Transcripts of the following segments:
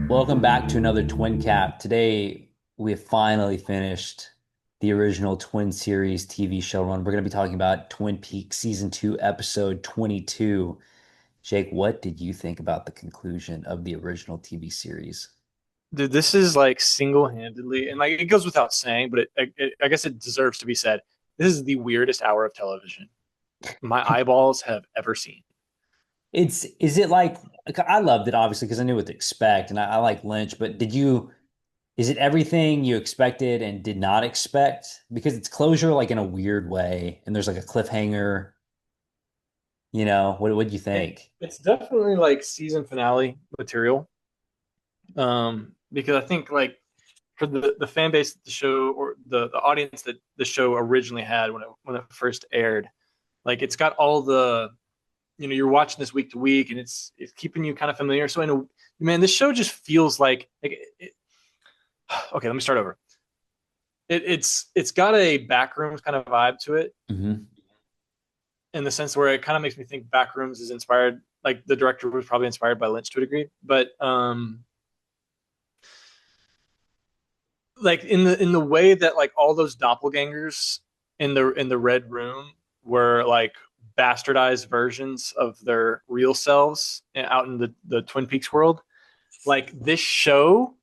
Welcome back to another Twin Cap. Today, we have finally finished the original Twin series TV show run. We're going to be talking about Twin Peaks Season 2, Episode 22. Jake, what did you think about the conclusion of the original TV series? Dude, this is like single-handedly, and like it goes without saying, but I guess it deserves to be said. This is the weirdest hour of television my eyeballs have ever seen. Is it like I loved it obviously because I knew what to expect and I like Lynch, but is it everything you expected and did not expect? Because it's closure like in a weird way and there's like a cliffhanger, what do you It, think? it's definitely like season finale material. Because I think like for the fan base that the show or the audience that the show originally had when it first aired, like it's got all the you're watching this week to week and it's keeping you kind of familiar. So man, this show just feels okay, let me start over. It's got a backrooms kind of vibe to it Hmm. in the sense where it kind of makes me think backrooms is inspired, like the director was probably inspired by Lynch to a degree, but like in the way that like all those doppelgangers in the red room were like bastardized versions of their real selves out in the Twin Peaks world. Like this show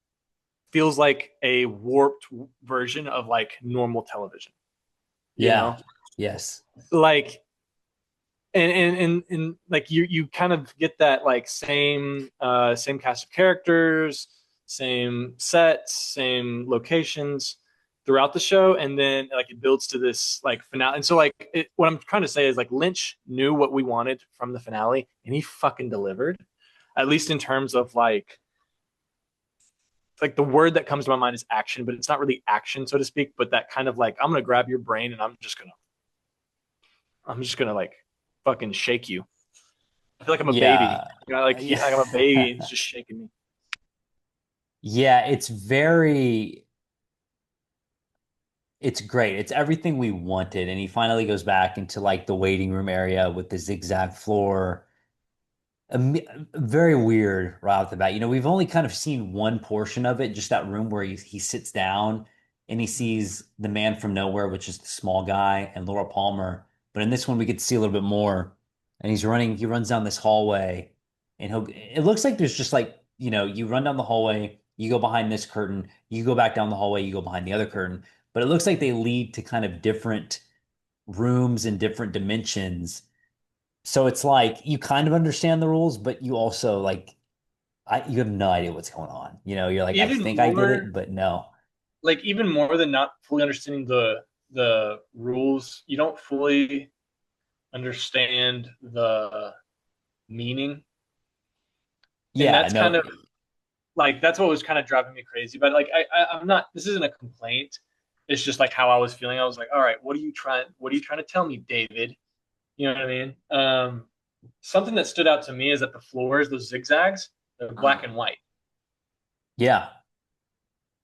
feels like a warped version of like normal television, you Yeah. know? Yes. Like and like you kind of get that like same cast of characters, same sets, same locations throughout the show, and then like it builds to this like finale. And so what I'm trying to say is like Lynch knew what we wanted from the finale, and he fucking delivered. At least in terms of like the word that comes to my mind is action, but it's not really action, so to speak. But that kind of like I'm gonna grab your brain and I'm just gonna like fucking shake you. I feel like I'm a baby. Yeah. Like I'm a baby and he's just shaking me. Yeah, it's great. It's everything we wanted. And he finally goes back into like the waiting room area with the zigzag floor. Very weird right off the bat. We've only kind of seen one portion of it, just that room where he sits down and he sees the man from nowhere, which is the small guy, and Laura Palmer. But in this one, we get to see a little bit more. And he runs down this hallway, and it looks like there's just like, you run down the hallway, you go behind this curtain, you go back down the hallway, you go behind the other curtain. But it looks like they lead to kind of different rooms and different dimensions, so it's like you kind of understand the rules, but you also you have no idea what's going on. You're like, I Even think I get it, more, but no. like even more than not fully understanding the rules, you don't fully understand the meaning, and Yeah, that's kind no. of like that's what was kind of driving me crazy. But like I'm not. This isn't a complaint. It's just like how I was feeling. I was like, all right, what are you trying? What are you trying to tell me, David? You know what I mean? Something that stood out to me is that the floors, those zigzags, they're black and white. Yeah.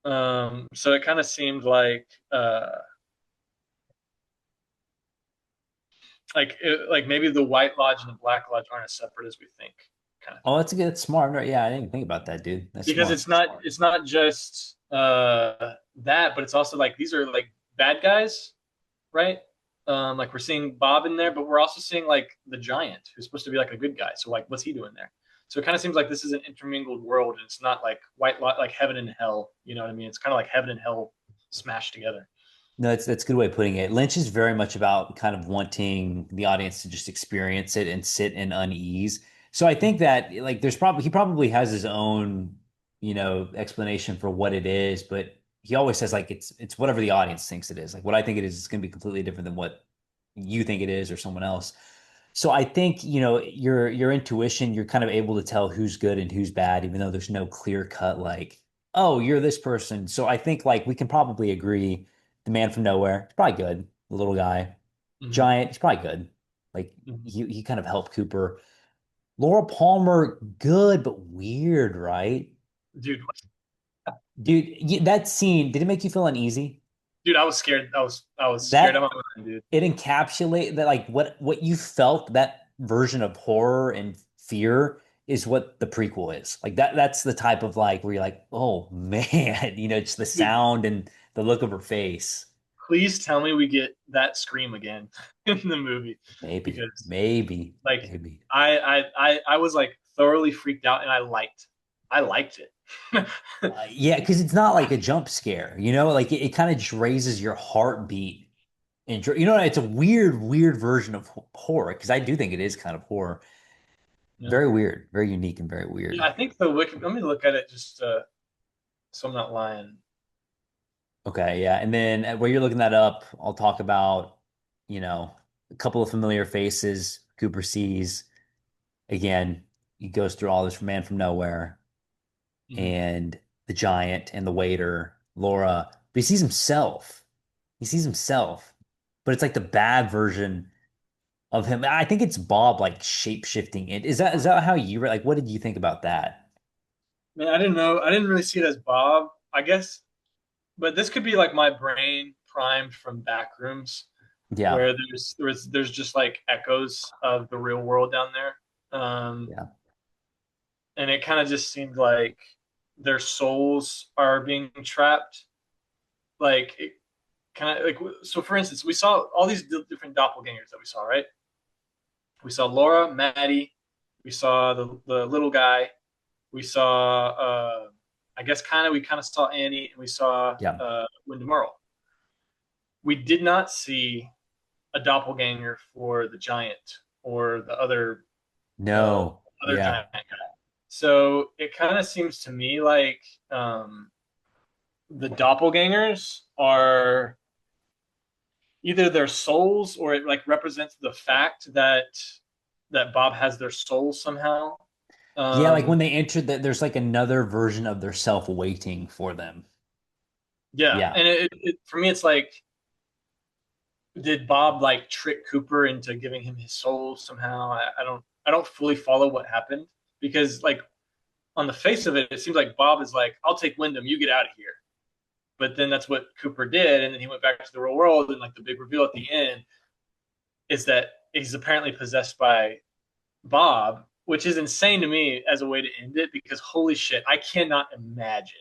So it kind of seemed like maybe the White Lodge and the Black Lodge aren't as separate as we think, kind of Oh, thing. that's smart. Right? Yeah, I didn't even think about that, dude. That's Because smart. it's not just that, but it's also like these are like bad guys, right? Like we're seeing Bob in there, but we're also seeing like the giant who's supposed to be like a good guy. So like, what's he doing there? So it kind of seems like this is an intermingled world, and it's not like like heaven and hell. You know what I mean? It's kind of like heaven and hell smashed together. No, that's a good way of putting it. Lynch is very much about kind of wanting the audience to just experience it and sit in unease. So I think that like he probably has his own, explanation for what it is, but he always says like it's whatever the audience thinks it is. Like what I think it is going to be completely different than what you think it is or someone else. So I think, your intuition, you're kind of able to tell who's good and who's bad, even though there's no clear cut like, oh, you're this person. So I think like we can probably agree the man from nowhere, he's probably good. The little guy. Mm-hmm. Giant, he's probably good. Like Mm-hmm. he kind of helped Cooper. Laura Palmer, good, but weird, right? Dude, Dude, that scene, did it make you feel uneasy? dude, I was scared. I was scared of That my mind, dude. it encapsulate that like what you felt, that version of horror and fear is what the prequel is. Like that's the type of like where you're like, oh man, just the Dude, sound and the look of her face. please tell me we get that scream again in the movie, Maybe, because maybe, like maybe. I was like thoroughly freaked out, and I liked it. Yeah, because it's not like a jump scare, like it kind of just raises your heartbeat. And it's a weird, weird version of horror because I do think it is kind of horror. Yeah. Very weird, very unique, and very Yeah, weird. I think the wiki. Let me look at it just so I'm not lying. Okay, yeah. And then while you're looking that up, I'll talk about, a couple of familiar faces. Cooper sees again. He goes through all this man from nowhere Mhm. and the giant and the waiter, Laura. But he sees himself. He sees himself, but it's like the bad version of him. I think it's Bob like shape shifting it. Is that how you like? What did you think about that? Man, I didn't know. I didn't really see it as Bob, I guess, but this could be like my brain primed from Backrooms, Yeah, where there's just like echoes of the real world down there, yeah. and it kind of just seemed like their souls are being trapped. Like it kind of like so. For instance, we saw all these different doppelgangers that we saw, right? We saw Laura, Maddie, we saw the little guy, we saw I guess we kind of saw Annie, and we saw Yeah. Wyndham Earl. We did not see a doppelganger for the giant or the uh, No. other Yeah. giant guy. So it kind of seems to me like the doppelgangers are either their souls, or it like represents the fact that Bob has their soul somehow. Yeah, like when Um, they enter that there's like another version of their self waiting for them. yeah, Yeah. and for me, it's like, did Bob like trick Cooper into giving him his soul somehow? I don't fully follow what happened, because like on the face of it, it seems like Bob is like, I'll take Wyndham, you get out of here. But then that's what Cooper did, and then he went back to the real world, and like the big reveal at the end is that he's apparently possessed by Bob, which is insane to me as a way to end it, because holy shit, I cannot imagine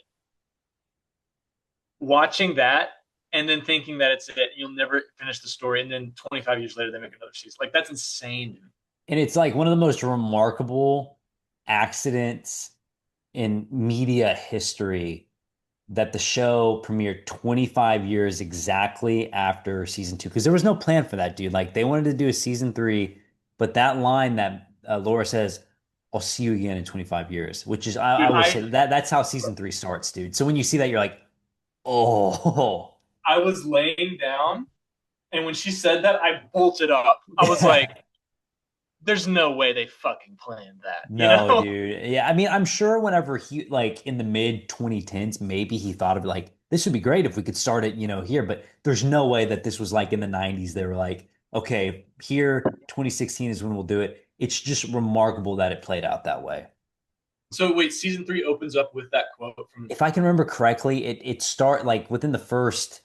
watching that and then thinking that it's it. You'll never finish the story, and then 25 years later they make another season. Like that's insane to me. And it's like one of the most remarkable accidents in media history that the show premiered 25 years exactly after season two. Because there was no plan for that, dude. Like they wanted to do a season three, but that line that Laura says, I'll see you again in 25 years, which is, I Dude, will say that's how season three starts, dude. So when you see that, you're like, oh, I was laying down, and when she said that, I bolted up. I was like, "There's no way they fucking planned that," you no, know? dude. Yeah, I mean, I'm sure whenever he like in the mid 2010s, maybe he thought of like this would be great if we could start it, here, but there's no way that this was like in the 90s. They were like, okay, here 2016 is when we'll do it. It's just remarkable that it played out that way. So wait, season three opens up with that quote from. If I can remember correctly, it start like within the first,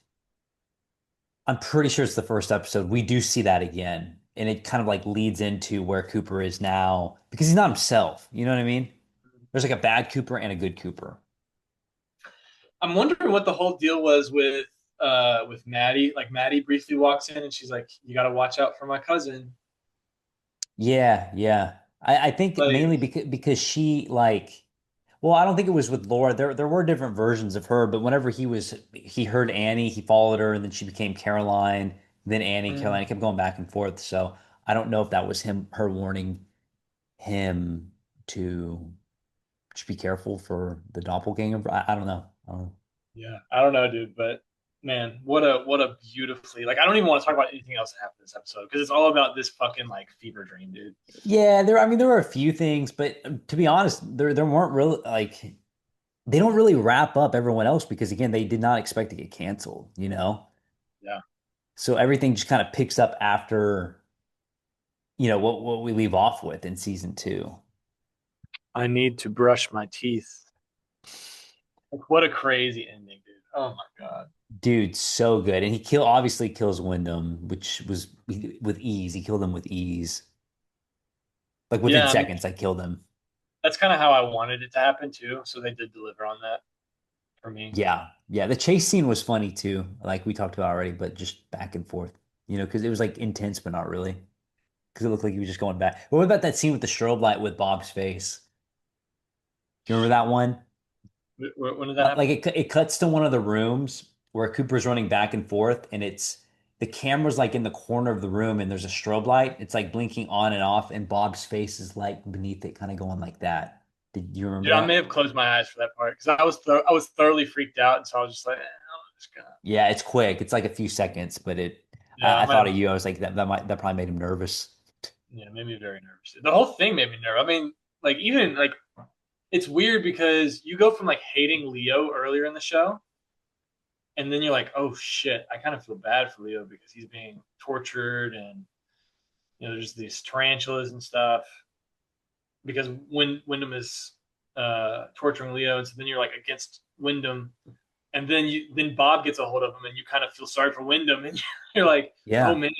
I'm pretty sure it's the first episode. We do see that again. And it kind of like leads into where Cooper is now because he's not himself. You know what I mean? There's like a bad Cooper and a good Cooper. I'm wondering what the whole deal was with Maddie. Like Maddie briefly walks in and she's like, "You got to watch out for my cousin." Yeah, yeah. I think Like, mainly because she like, well, I don't think it was with Laura. There were different versions of her, but whenever he heard Annie, he followed her, and then she became Caroline, then Annie, Caroline. It kept going back and forth. So I don't know if that was her warning him to just be careful for the doppelganger. I don't know. I don't know. yeah, I don't know, dude, but man, what a beautifully, like, I don't even want to talk about anything else that happened in this episode, because it's all about this fucking like fever dream, dude. Yeah, I mean, there were a few things, but to be honest, there weren't really like they don't really wrap up everyone else because again, they did not expect to get canceled. Yeah. So everything just kind of picks up after, what we leave off with in season two. I need to brush my teeth. Like, what a crazy ending, dude. Oh my god. Dude, so good. And obviously kills Wyndham, which was with ease. He killed him with ease. Like within Yeah, I mean, seconds, I killed him. that's kind of how I wanted it to happen too. So they did deliver on that for me. Yeah. Yeah. The chase scene was funny too, like we talked about already, but just back and forth, because it was like intense, but not really. Because it looked like he was just going back. But what about that scene with the strobe light with Bob's face? Do you remember that one? When did that Like happen? it cuts to one of the rooms where Cooper's running back and forth, and it's the camera's like in the corner of the room, and there's a strobe light. It's like blinking on and off, and Bob's face is like beneath it, kind of going like that. Did you remember Dude, I may that? have closed my eyes for that part because I was thoroughly freaked out, and so I was just like, I'm just gonna. Yeah, it's quick. It's like a few seconds, but Yeah, I I might thought have. of you. I was like, that probably made him nervous. Yeah, made me very nervous. The whole thing made me nervous. I mean, like even like it's weird because you go from like hating Leo earlier in the show, and then you're like, oh shit, I kind of feel bad for Leo because he's being tortured, and there's these tarantulas and stuff. Because when Wyndham is torturing Leo, and so then you're like against Wyndham, and then Bob gets a hold of him, and you kind of feel sorry for Wyndham, and you're like, oh Yeah. man,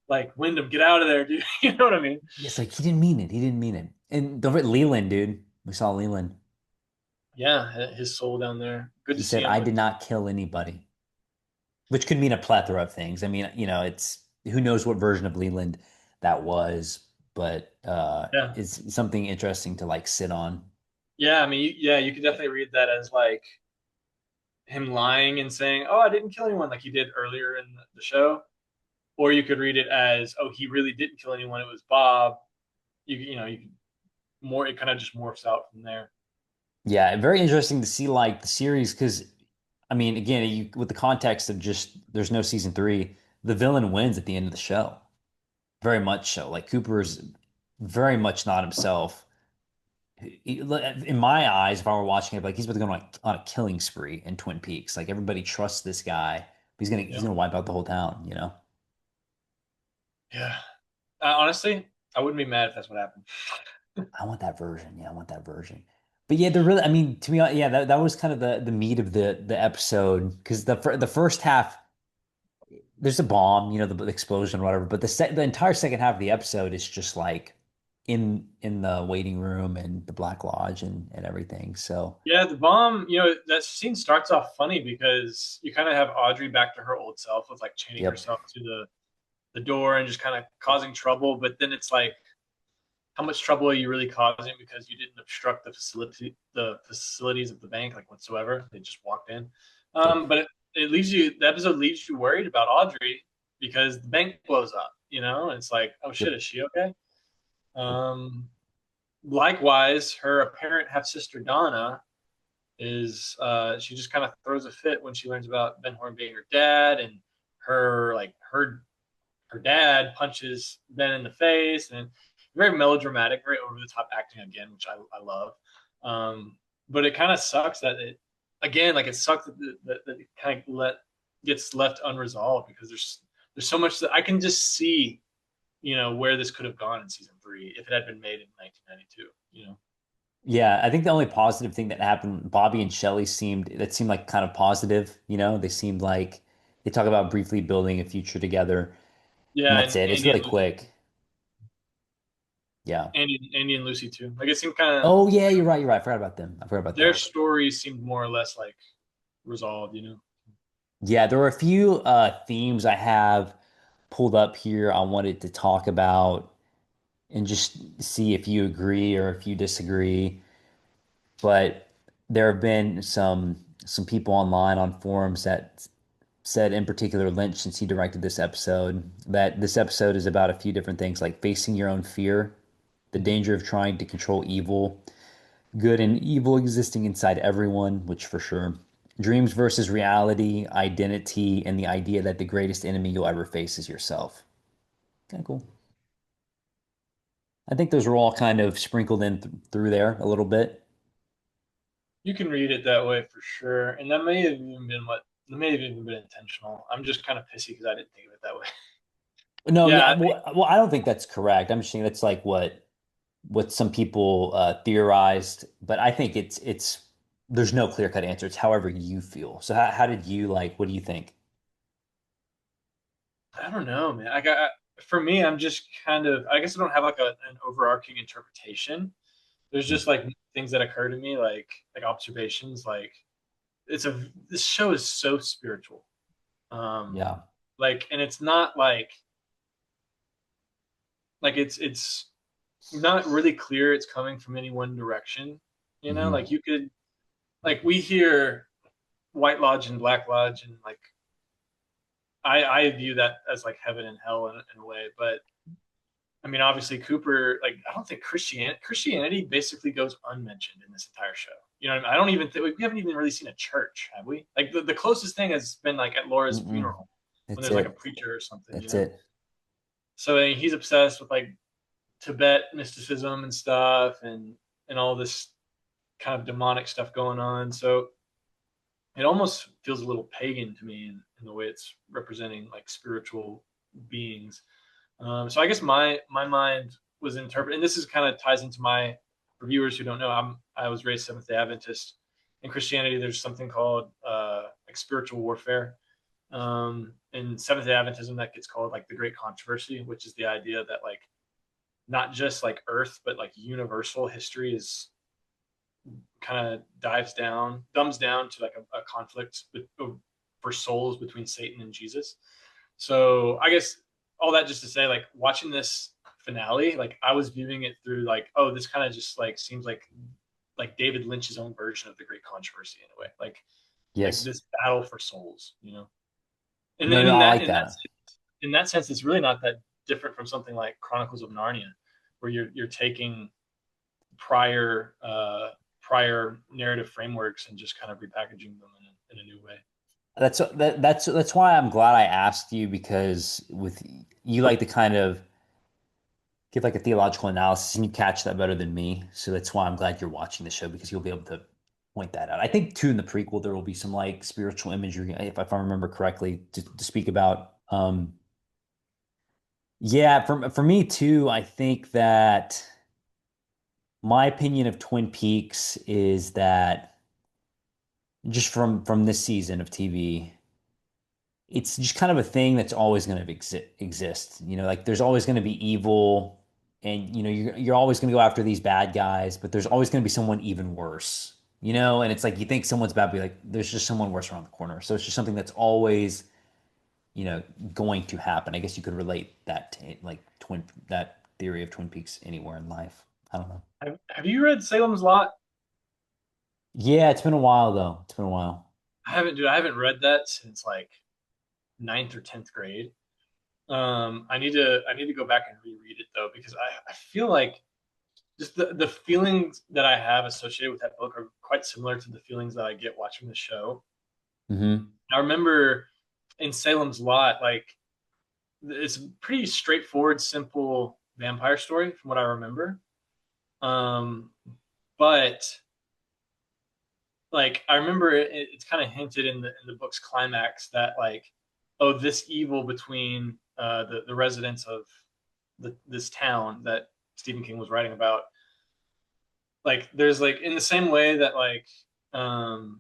like Wyndham, get out of there, dude. You know what I mean? It's like he didn't mean it. He didn't mean it. And don't forget Leland, dude. We saw Leland. Yeah, his soul down there. Good He to see said, him I with. did not kill anybody, which could mean a plethora of things. I mean, it's who knows what version of Leland that was, but Yeah, it's something interesting to like sit on. yeah. I mean, yeah, you could definitely read that as like him lying and saying, "Oh, I didn't kill anyone," like he did earlier in the show, or you could read it as, "Oh, he really didn't kill anyone. It was Bob." You could more. It kind of just morphs out from there. Yeah, very interesting to see like the series because I mean, again, with the context of just there's no season three, the villain wins at the end of the show. Very much so. Like Cooper's very much not himself. In my eyes, if I were watching it, like he's about to go on a killing spree in Twin Peaks. Like everybody trusts this guy. He's Yeah, gonna wipe out the whole town. yeah. Honestly, I wouldn't be mad if that's what happened. I want that version. Yeah, I want that version. But yeah, I mean, to me, yeah, that was kind of the meat of the episode because the first half there's a bomb, the explosion or whatever, but the entire second half of the episode is just like in the waiting room and the Black Lodge and everything. So, Yeah, the bomb. That scene starts off funny because you kind of have Audrey back to her old self with like chaining yep. herself to the door and just kind of causing trouble. But then it's like, how much trouble are you really causing because you didn't obstruct the facilities of the bank like whatsoever? They just walked in. Yep. But it leaves you. The episode leaves you worried about Audrey because the bank blows up. And it's like, oh shit, Yep. is she okay? Um, Likewise, her apparent half sister Donna is she just kind of throws a fit when she learns about Ben Horn being her dad, and her dad punches Ben in the face, and very melodramatic, very over the top acting again, which I love. But it kind of sucks that it again, like it sucks that it kind of gets left unresolved because there's so much that I can just see, where this could have gone in season three if it had been made in 1992. Yeah, I think the only positive thing that happened, Bobby and Shelley seemed like kind of positive. They seemed like they talk about briefly building a future together, and Yeah, that's and it. It's Andy really and Lucy, quick. Yeah. Andy and Lucy too. Like it seemed kind of Oh yeah, you're right. You're right. I forgot about them. I forgot about their them. stories seemed more or less like resolved. Yeah, there were a few themes I have pulled up here I wanted to talk about and just see if you agree or if you disagree. But there have been some people online on forums that said in particular Lynch, since he directed this episode, that this episode is about a few different things like facing your own fear, the Mhm. danger of trying to control evil, good and evil existing inside everyone, which for sure. Dreams versus reality, identity, and the idea that the greatest enemy you'll ever face is yourself. Kind of cool. I think those are all kind of sprinkled in through there a little bit. You can read it that way for sure, and that may have even been intentional. I'm just kind of pissy because I didn't think of it that way. No, Yeah, yeah, well, I don't think that's correct. I'm just saying that's like what some people theorized, but I think it's there's no clear-cut answer. It's however you feel. So how did you like? What do you think? I don't know, man. For me, I'm just kind of I guess I don't have like an overarching interpretation. There's just like things that occur to me, like observations. Like this show is so spiritual. Um, Yeah. like, and it's not like it's not really clear it's coming from any one direction. You know, Hmm. like you could like we hear White Lodge and Black Lodge, and like I view that as like heaven and hell in a way. But I mean, obviously Cooper, like I don't think Christianity basically goes unmentioned in this entire show. You know what I mean? I don't even think we haven't even really seen a church, have we? Like the closest thing has been like at Laura's Mm-mm. funeral when That's there's like a it. preacher or something, you That's know? it. So I mean, he's obsessed with like Tibet mysticism and stuff and all this kind of demonic stuff going on. So it almost feels a little pagan to me in the way it's representing like spiritual beings. So I guess my mind was interpreted, and this is kind of ties into my for viewers who don't know. I was raised Seventh Day Adventist. In Christianity, there's something called like spiritual warfare. In Seventh Day Adventism, that gets called like the Great Controversy, which is the idea that like not just like Earth, but like universal history is kind of dumbs down to like a conflict for souls between Satan and Jesus. So I guess all that just to say, like watching this finale, like I was viewing it through like, oh, this kind of just like seems like David Lynch's own version of the Great Controversy in a way, like Yes. this battle for souls, you know. And No, then no, I like that. in that sense, it's really not that different from something like Chronicles of Narnia, where you're taking prior prior narrative frameworks and just kind of repackaging them in a new way. That's why I'm glad I asked you because with you like to kind of give like a theological analysis and you catch that better than me. So that's why I'm glad you're watching the show because you'll be able to point that out. I think too in the prequel there will be some like spiritual imagery if I remember correctly to speak about. Yeah, for me too, I think that my opinion of Twin Peaks is that just from this season of TV, it's just kind of a thing that's always going to exist. You know, like there's always going to be evil, and you know you're always going to go after these bad guys, but there's always going to be someone even worse. You know, and it's like you think someone's bad, but like there's just someone worse around the corner. So it's just something that's always you know going to happen. I guess you could relate that to like twin that theory of Twin Peaks anywhere in life. I don't know. Have you read Salem's Lot? Yeah, it's been a while though. It's been a while. I haven't, dude. I haven't read that since like ninth or tenth grade. I need to go back and reread it though because I feel like just the feelings that I have associated with that book are quite similar to the feelings that I get watching the show. Hmm. I remember in Salem's Lot, like it's a pretty straightforward, simple vampire story from what I remember. Um, but like I remember it's kind of hinted in the book's climax that like, oh, this evil between the residents of this town that Stephen King was writing about, like there's like in the same way that um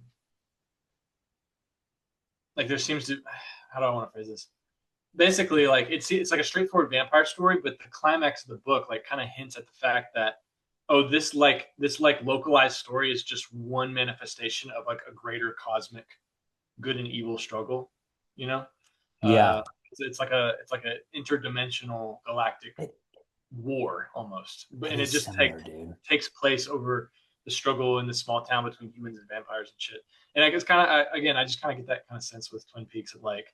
like there seems to how do I want to phrase this? Basically, like it's like a straightforward vampire story, but the climax of the book like kind of hints at the fact that oh this like localized story is just one manifestation of like a greater cosmic good and evil struggle, you know. Yeah, It's like a interdimensional galactic it, war almost, but it and it is just similar, dude. takes place over the struggle in this small town between humans and vampires and shit. And I guess kind of again, I just kind of get that kind of sense with Twin Peaks of like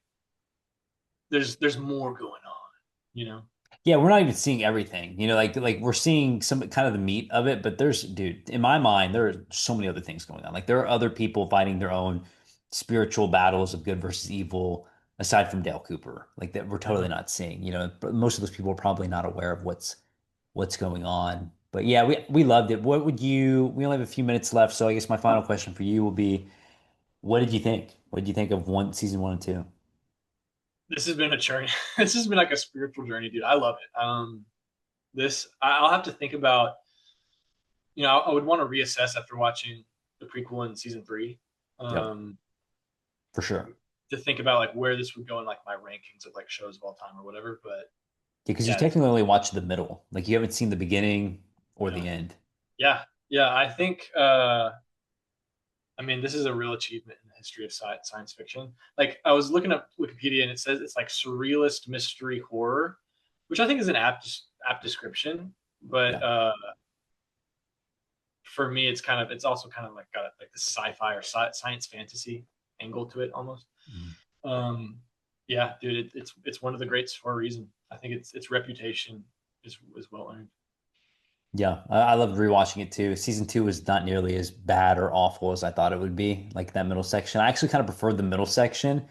there's more going on, you know. Yeah, we're not even seeing everything. You know, like we're seeing some kind of the meat of it, but there's, dude, in my mind, there are so many other things going on. Like there are other people fighting their own spiritual battles of good versus evil aside from Dale Cooper. Like that we're totally Uh-huh. not seeing. You know, but most of those people are probably not aware of what's going on. But yeah, we loved it. What would you? We only have a few minutes left, so I guess my final question for you will be, what did you think? What did you think of season one and two? This has been a journey. This has been like a spiritual journey, dude. I love it. This I'll have to think about. You know, I would want to reassess after watching the prequel in season three. Yep, Um, for sure. to think about like where this would go in like my rankings of like shows of all time or whatever. But Because you yeah, technically only watched the middle. Like you haven't seen the beginning or yeah. the end. Yeah, yeah. I think. I mean, this is a real achievement in the history of science fiction. Like, I was looking up Wikipedia, and it says it's like surrealist mystery horror, which I think is an apt description. But Yeah. for me, it's also kind of like got like the sci-fi or science fantasy angle to it almost. Mhm. Um, yeah, dude, it's one of the greats for a reason. I think its reputation is well earned. Yeah, I loved rewatching it too. Season two was not nearly as bad or awful as I thought it would be. Like that middle section, I actually kind of preferred the middle section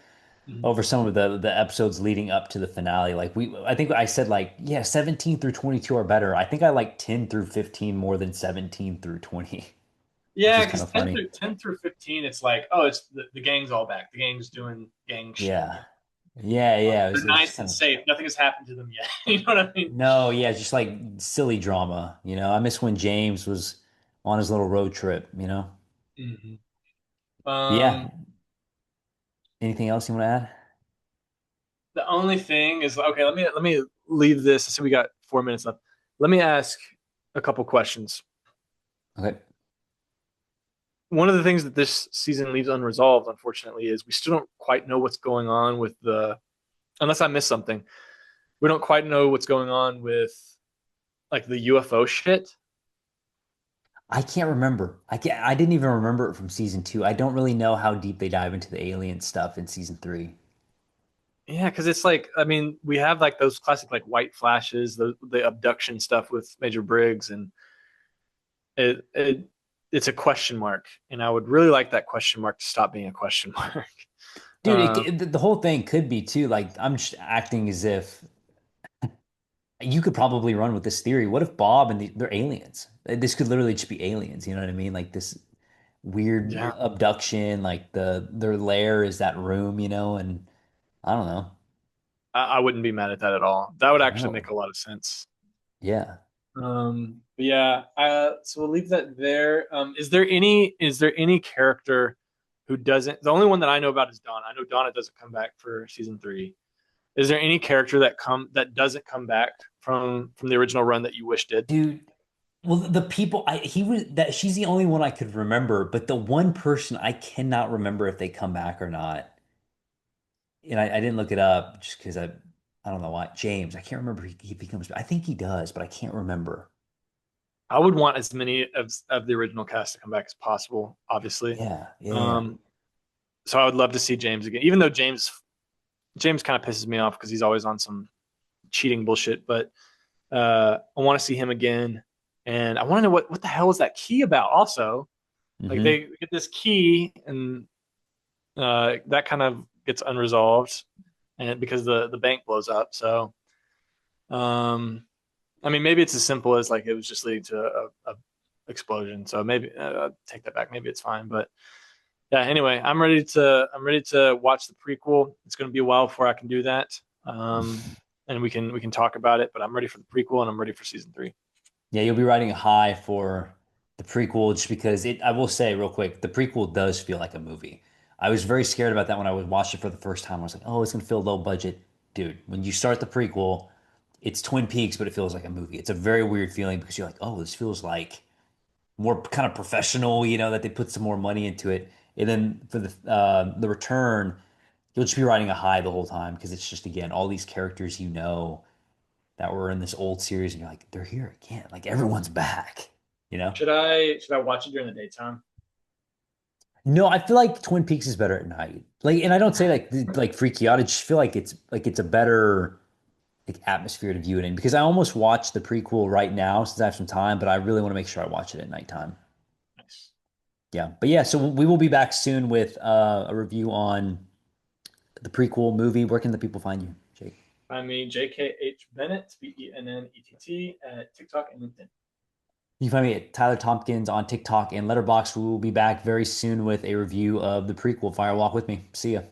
Mhm. over some of the episodes leading up to the finale. I think I said like, yeah, 17 through 22 are better. I think I like 10 through 15 more than 17 through 20, which Yeah, is kind because of funny. 10 through 15, it's like, oh, it's the gang's all back. The gang's doing gang shit Yeah. again. Yeah, yeah. They're It was just nice and kind of safe. Nothing has happened to them yet. You know what I mean? no, yeah, just like silly drama, I miss when James was on his little road trip. Mhm. Yeah. Um, Anything else you want to add? the only thing is, okay, let me leave this. I see we got 4 minutes left. Let me ask a couple questions. Okay. One of the things that this season leaves unresolved, unfortunately, is we still don't quite know what's going on with unless I missed something, we don't quite know what's going on with like the UFO shit. I can't remember. I didn't even remember it from season two. I don't really know how deep they dive into the alien stuff in season three. Yeah, because it's like, I mean, we have like those classic like white flashes, the abduction stuff with Major Briggs, and it's a question mark, and I would really like that question mark to stop being a question mark. Dude, Um, the whole thing could be too, like I'm just acting as if you could probably run with this theory. What if Bob and they're aliens? This could literally just be aliens, you know what I mean? Like this weird yeah, abduction, like their lair is that room, and I don't know. I wouldn't be mad at that at all. That would actually make No. a lot of sense. Yeah. But yeah, so we'll leave that there. Is there any character who doesn't? The only one that I know about is Donna. I know Donna doesn't come back for season three. Is there any character that doesn't come back from the original run that you wish did? Dude, well, the people he was that she's the only one I could remember, but the one person I cannot remember if they come back or not. And I didn't look it up just because I don't know why. James, I can't remember if he comes back. I think he does, but I can't remember. I would want as many of the original cast to come back as possible, obviously. Yeah, yeah, yeah. Um, so I would love to see James again, even though James kind of pisses me off because he's always on some cheating bullshit. But I want to see him again, and I want to know what the hell is that key about. Also, like Hmm. they get this key, and that kind of gets unresolved, and because the bank blows up. So, um, I mean, maybe it's as simple as like it was just leading to a explosion. So maybe I'll take that back. Maybe it's fine, but yeah. Anyway, I'm ready to watch the prequel. It's going to be a while before I can do that. And we can talk about it. But I'm ready for the prequel, and I'm ready for season three. Yeah, you'll be riding high for the prequel just because I will say real quick, the prequel does feel like a movie. I was very scared about that when I was watching it for the first time. I was like, oh, it's gonna feel low budget. Dude, when you start the prequel, it's Twin Peaks, but it feels like a movie. It's a very weird feeling because you're like, oh, this feels like more kind of professional, that they put some more money into it. And then for the return, you'll just be riding a high the whole time because it's just again all these characters that were in this old series, and you're like, they're here again. Like everyone's back, you know? Should I watch it during the daytime? No, I feel like Twin Peaks is better at night. Like, and I don't say like freak you out. I just feel like it's a better like atmosphere to view it in because I almost watched the prequel right now since I have some time, but I really want to make sure I watch it at nighttime. Nice. Yeah, but yeah, so we will be back soon with a review on the prequel movie. Where can the people find you, Jake? Find me JKH Bennett, BENNETT at TikTok and LinkedIn. You can find me at Tyler Tompkins on TikTok and Letterboxd. We will be back very soon with a review of the prequel Firewalk with Me. See ya.